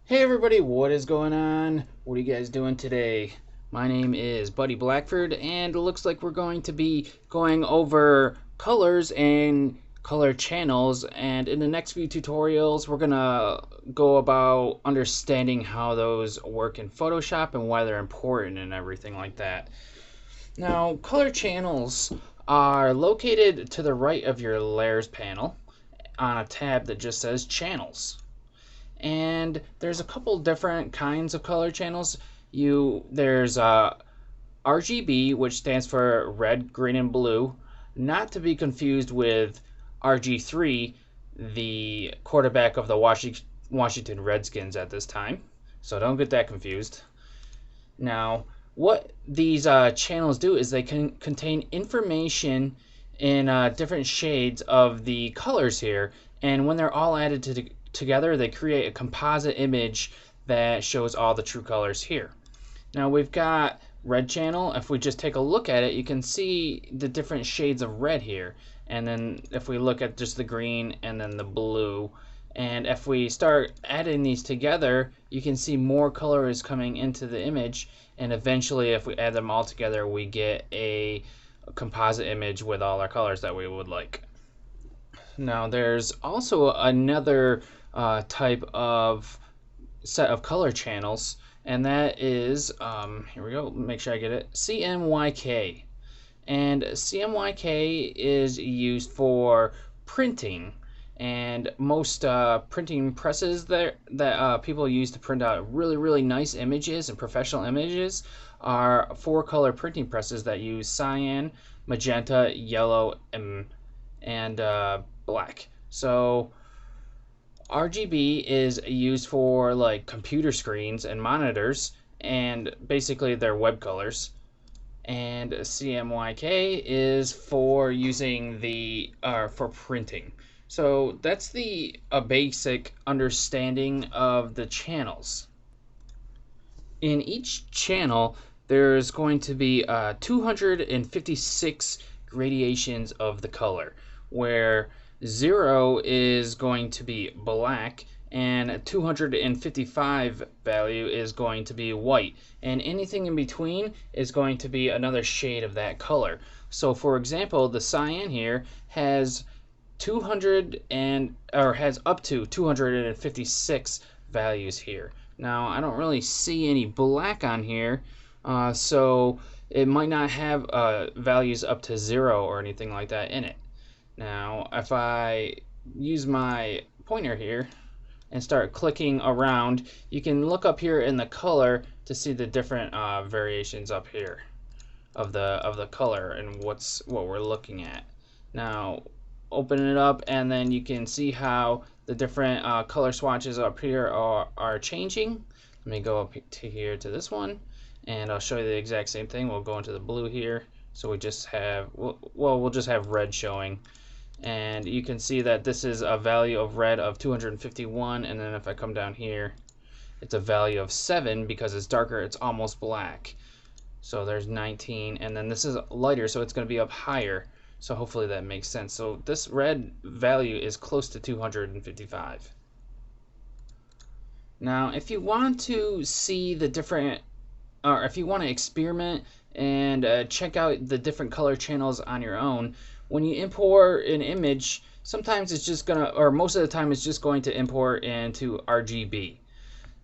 Hey everybody, what is going on? What are you guys doing today? My name is Buddy Blackford, and it looks like we're going to be going over colors and color channels, and in the next few tutorials we're gonna go about understanding how those work in Photoshop and why they're important and everything like that. Now, color channels are located to the right of your layers panel on a tab that just says channels. And there's a couple different kinds of color channels. There's RGB, which stands for red, green, and blue, not to be confused with RG3, the quarterback of the Washington Redskins at this time. So don't get that confused. Now, what these channels do is they can contain information in different shades of the colors here, and when they're all added together, they create a composite image that shows all the true colors here. Now we've got red channel. If we just take a look at it, you can see the different shades of red here. And then if we look at just the green and then the blue, and if we start adding these together, you can see more color is coming into the image, and eventually if we add them all together, we get a composite image with all our colors that we would like. Now there's also another type of set of color channels, and that is, here we go, make sure I get it, CMYK. And CMYK is used for printing, and most printing presses that people use to print out really nice images and professional images are four-color printing presses that use cyan, magenta, yellow, and black. So RGB is used for like computer screens and monitors, and basically they're web colors. And CMYK is for using for printing. So that's a basic understanding of the channels. In each channel, there's going to be 256 gradations of the color, where 0 is going to be black and 255 value is going to be white, and anything in between is going to be another shade of that color. So for example, the cyan here has has up to 256 values here. Now I don't really see any black on here, so it might not have values up to 0 or anything like that in it. Now if I use my pointer here and start clicking around, you can look up here in the color to see the different variations up here of the color and what we're looking at. Now open it up, and then you can see how the different color swatches up here are changing. Let me go up to here to this one, and I'll show you the exact same thing. We'll go into the blue here, so we just have, we'll just have red showing, and you can see that this is a value of red of 251, and then if I come down here, it's a value of 7 because it's darker, it's almost black. So there's 19, and then this is lighter, so it's going to be up higher. So hopefully that makes sense. So this red value is close to 255. Now if you want to see the different, or if you want to experiment and check out the different color channels on your own, when you import an image, sometimes it's just gonna, or most of the time it's just going to import into RGB.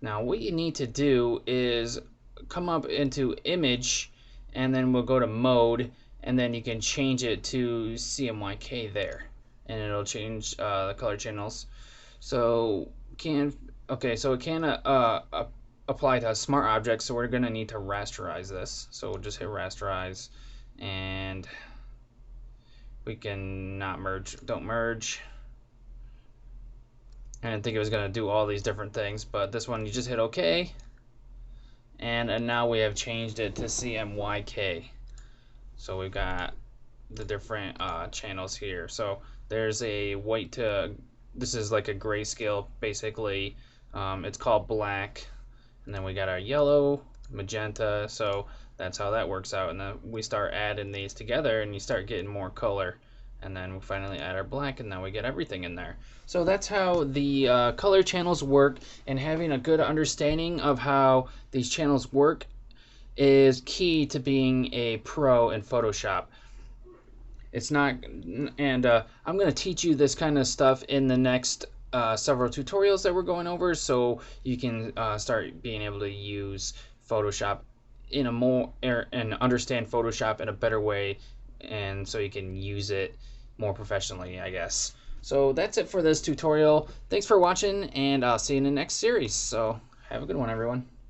Now what you need to do is come up into image, and then we'll go to mode, and then you can change it to CMYK there, and it'll change the color channels. So so it can apply to smart objects, so we're gonna need to rasterize this. So we'll just hit rasterize, and we can not merge, don't merge. I didn't think it was gonna do all these different things, but this one you just hit OK, and now we have changed it to CMYK. So we've got the different channels here. So there's a white to, this is like a grayscale basically. It's called black, and then we got our yellow, magenta. So that's how that works out, and then we start adding these together and you start getting more color and then we finally add our black, and now we get everything in there. So that's how the color channels work, and having a good understanding of how these channels work is key to being a pro in Photoshop. It's not, and I'm going to teach you this kind of stuff in the next several tutorials that we're going over, so you can start being able to use Photoshop in a more and understand Photoshop in a better way, and so you can use it more professionally, I guess. So that's it for this tutorial. Thanks for watching, and I'll see you in the next series. So have a good one, everyone.